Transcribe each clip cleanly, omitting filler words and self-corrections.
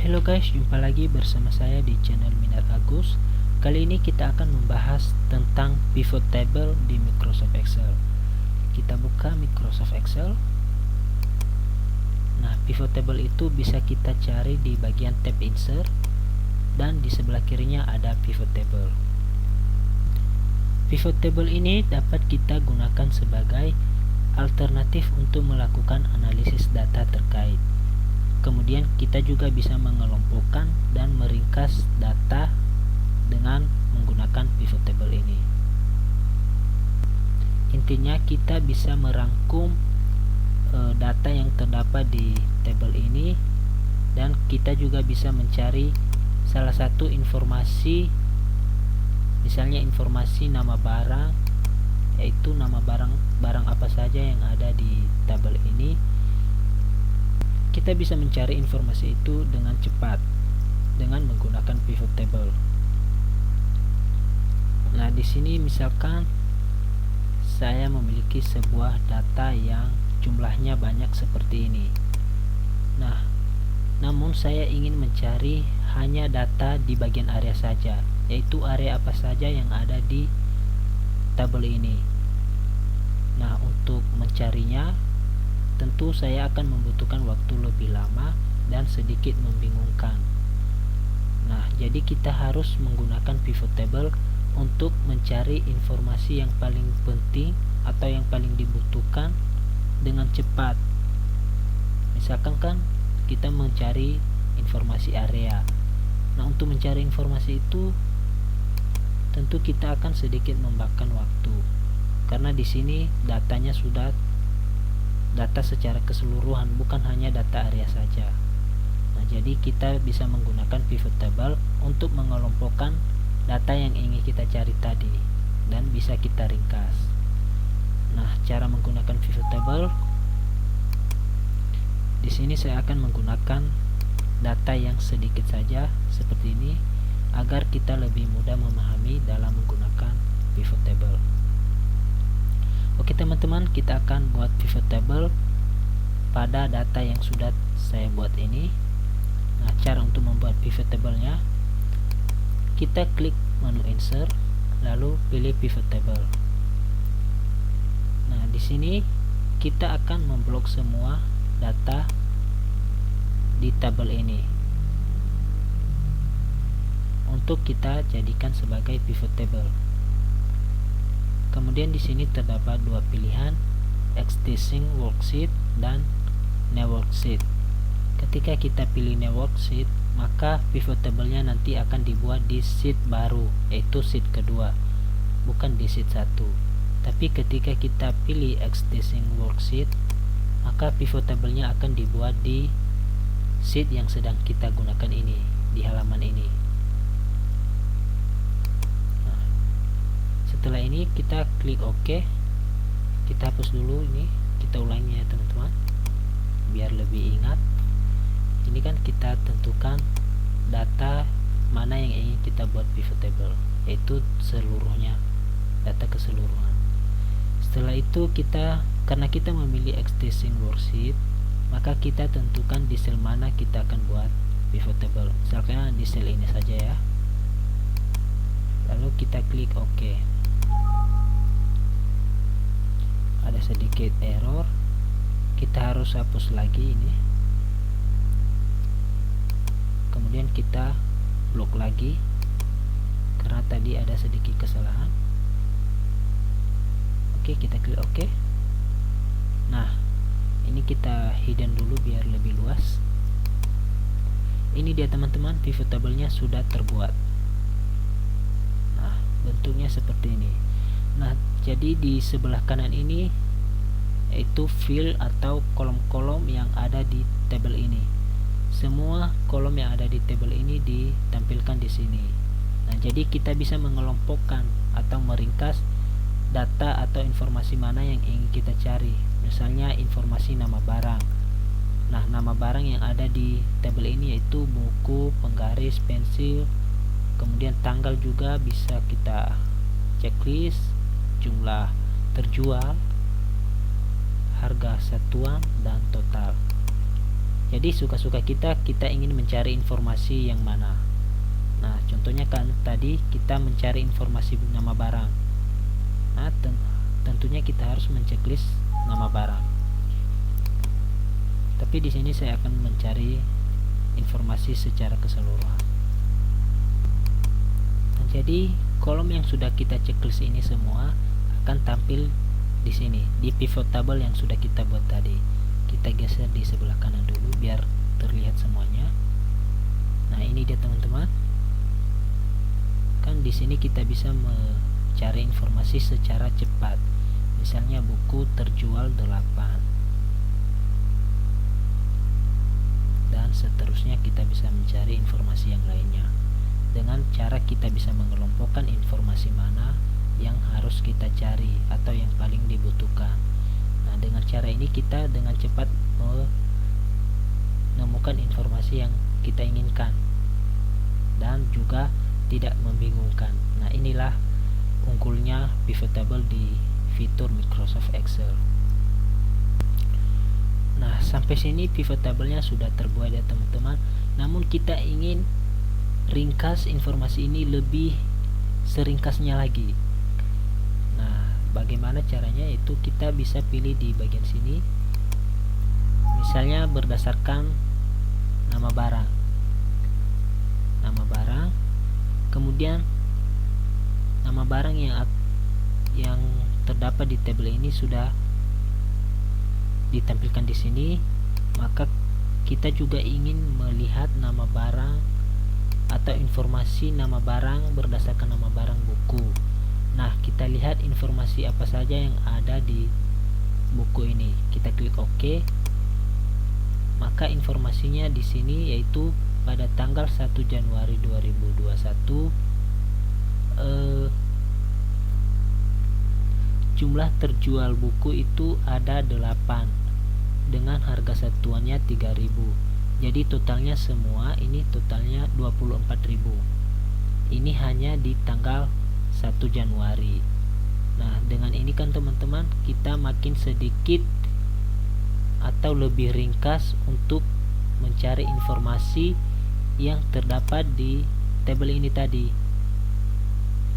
Hello guys, jumpa lagi bersama saya di channel Minat Agus. Kali ini kita akan membahas tentang pivot table di Microsoft Excel. Kita buka Microsoft Excel. Nah, pivot table itu bisa kita cari di bagian tab insert dan di sebelah kirinya ada pivot table. Pivot table ini dapat kita gunakan sebagai alternatif untuk melakukan analisis data terkait. Kemudian kita juga bisa mengelompokkan dan meringkas data dengan menggunakan pivot table ini. Intinya kita bisa merangkum data yang terdapat di tabel ini, dan kita juga bisa mencari salah satu informasi, misalnya informasi nama barang, yaitu nama barang apa saja yang ada di tabel ini. Kita bisa mencari informasi itu dengan cepat dengan menggunakan pivot table. Nah, di sini misalkan saya memiliki sebuah data yang jumlahnya banyak seperti ini. Nah, namun saya ingin mencari hanya data di bagian area saja, yaitu area apa saja yang ada di tabel ini. Nah, untuk mencarinya tentu saya akan membutuhkan waktu lebih lama dan sedikit membingungkan. Nah, jadi kita harus menggunakan pivot table untuk mencari informasi yang paling penting atau yang paling dibutuhkan dengan cepat. Misalkan kan kita mencari informasi area. Nah, untuk mencari informasi itu tentu kita akan sedikit memakan waktu, karena di sini datanya sudah data secara keseluruhan, bukan hanya data area saja. Nah, jadi kita bisa menggunakan pivot table untuk mengelompokkan data yang ingin kita cari tadi dan bisa kita ringkas. Nah, cara menggunakan pivot table di sini saya akan menggunakan data yang sedikit saja seperti ini agar kita lebih mudah memahami dalam menggunakan pivot table. Oke teman-teman, kita akan buat pivot table pada data yang sudah saya buat ini. Nah, cara untuk membuat pivot tablenya, kita klik menu insert, lalu pilih pivot table. Nah, di sini kita akan memblok semua data di tabel ini untuk kita jadikan sebagai pivot table. Kemudian di sini terdapat dua pilihan, existing worksheet dan new worksheet. Ketika kita pilih new worksheet, maka pivot table-nya nanti akan dibuat di sheet baru, yaitu sheet kedua, bukan di sheet 1. Tapi ketika kita pilih existing worksheet, maka pivot table-nya akan dibuat di sheet yang sedang kita gunakan ini, di halaman ini. Setelah ini kita klik OK. Kita hapus dulu ini, kita ulangi ya teman-teman biar lebih ingat. Ini kan kita tentukan data mana yang ingin kita buat pivot table, yaitu seluruhnya, data keseluruhan. Setelah itu karena kita memilih existing worksheet, maka kita tentukan di sel mana kita akan buat pivot table. Misalkan di sel ini saja ya. Lalu kita klik OK. Ada sedikit error, kita harus hapus lagi ini, kemudian kita blok lagi karena tadi ada sedikit kesalahan. Oke, kita klik OK. Nah, ini kita hidden dulu biar lebih luas. Ini dia teman-teman, pivot table-nya sudah terbuat. Nah, bentuknya seperti ini. Nah, jadi di sebelah kanan ini yaitu field atau kolom-kolom yang ada di tabel ini. Semua kolom yang ada di tabel ini ditampilkan di sini. Nah, jadi kita bisa mengelompokkan atau meringkas data atau informasi mana yang ingin kita cari. Misalnya informasi nama barang. Nah, nama barang yang ada di tabel ini yaitu buku, penggaris, pensil, kemudian tanggal juga bisa kita checklist, jumlah terjual, harga satuan, dan total. Jadi suka-suka kita ingin mencari informasi yang mana. Nah, contohnya kan tadi kita mencari informasi nama barang. Nah, tentunya kita harus menceklis nama barang. Tapi di sini saya akan mencari informasi secara keseluruhan. Nah, jadi kolom yang sudah kita checklist ini semua akan tampil di sini di pivot table yang sudah kita buat tadi. Kita geser di sebelah kanan dulu biar terlihat semuanya. Nah, ini dia teman-teman. Kan di sini kita bisa mencari informasi secara cepat. Misalnya buku terjual 8. Dan seterusnya kita bisa mencari informasi yang lainnya. Dengan cara kita bisa mengelompokkan informasi mana yang harus kita cari atau yang paling dibutuhkan. Nah, dengan cara ini kita dengan cepat menemukan informasi yang kita inginkan dan juga tidak membingungkan. Nah, inilah unggulnya pivot table di fitur Microsoft Excel. Nah, sampai sini pivot table-nya sudah terbuat ya teman-teman. Namun kita ingin ringkas informasi ini lebih seringkasnya lagi. Nah, bagaimana caranya? Itu kita bisa pilih di bagian sini. Misalnya berdasarkan nama barang. Nama barang, kemudian nama barang yang terdapat di tabel ini sudah ditampilkan di sini. Maka kita juga ingin melihat nama barang atau informasi nama barang berdasarkan nama barang buku. Nah, kita lihat informasi apa saja yang ada di buku ini. Kita klik OK. Maka informasinya di sini yaitu pada tanggal 1 Januari 2021 jumlah terjual buku itu ada 8 dengan harga satuannya 3.000. Jadi totalnya semua ini totalnya 24.000. Ini hanya di tanggal 1 Januari. Nah, dengan ini kan teman-teman kita makin sedikit atau lebih ringkas untuk mencari informasi yang terdapat di tabel ini tadi.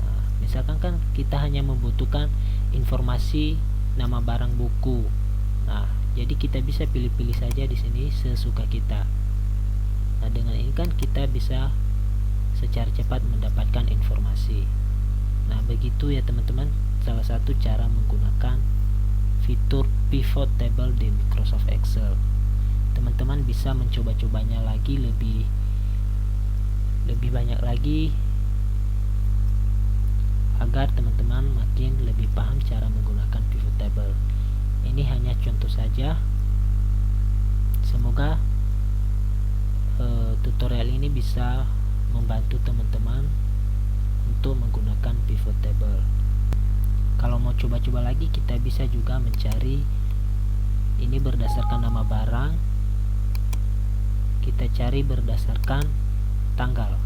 Nah, misalkan kan kita hanya membutuhkan informasi nama barang buku. Nah, jadi kita bisa pilih-pilih saja di sini sesuka kita. Nah, dengan ini kan kita bisa secara cepat mendapatkan informasi. Nah, begitu ya teman-teman, salah satu cara menggunakan fitur pivot table di Microsoft Excel. Teman-teman bisa mencoba-cobanya lagi lebih banyak lagi agar teman-teman makin lebih paham cara menggunakan pivot table. Ini hanya contoh saja. Semoga tutorial ini bisa membantu teman-teman untuk menggunakan pivot table. Kalau mau coba-coba lagi, kita bisa juga mencari ini berdasarkan nama barang. Kita cari berdasarkan tanggal.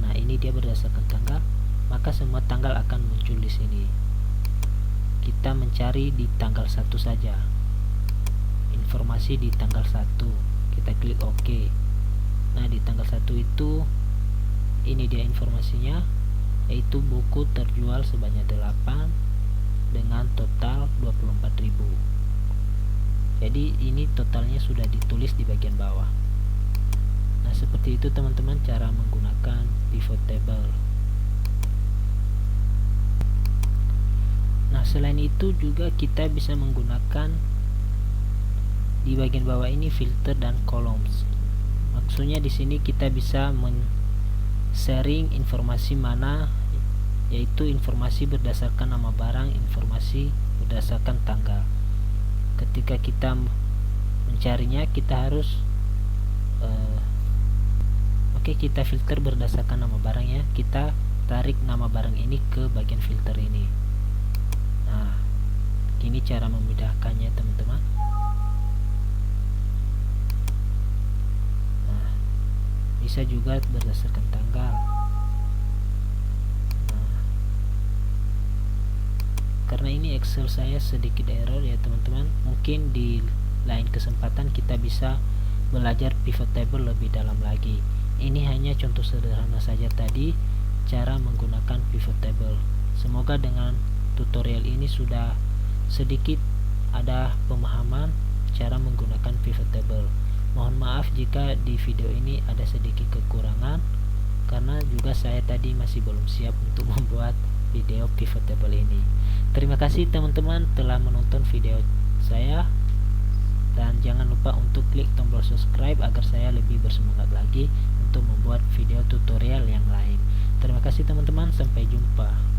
Nah, ini dia berdasarkan tanggal, maka semua tanggal akan muncul di sini. Kita mencari di tanggal 1 saja. Informasi di tanggal 1. Kita klik OK. Nah, di tanggal 1 itu ini dia informasinya, yaitu buku terjual sebanyak 8 dengan total 24.000. Jadi ini totalnya sudah ditulis di bagian bawah. Nah, seperti itu teman-teman cara menggunakan pivot table. Nah, selain itu juga kita bisa menggunakan di bagian bawah ini filter dan columns. Maksudnya di sini kita bisa sharing informasi mana, yaitu informasi berdasarkan nama barang, informasi berdasarkan tanggal. Ketika kita mencarinya, kita harus kita filter berdasarkan nama barang ya. Kita tarik nama barang ini ke bagian filter ini. Nah, ini cara memudahkannya teman-teman. Nah, bisa juga berdasarkan tanggal. Nah, karena ini Excel saya sedikit error ya teman-teman, mungkin di lain kesempatan kita bisa belajar pivot table lebih dalam lagi. Ini hanya contoh sederhana saja tadi cara menggunakan pivot table. Semoga dengan tutorial ini sudah sedikit ada pemahaman cara menggunakan pivot table. Mohon maaf jika di video ini ada sedikit kekurangan, karena juga saya tadi masih belum siap untuk membuat video pivot table ini. Terima kasih teman-teman telah menonton video saya, dan jangan lupa untuk klik tombol subscribe agar saya lebih bersemangat lagi untuk membuat video tutorial yang lain. Terima kasih teman-teman, sampai jumpa.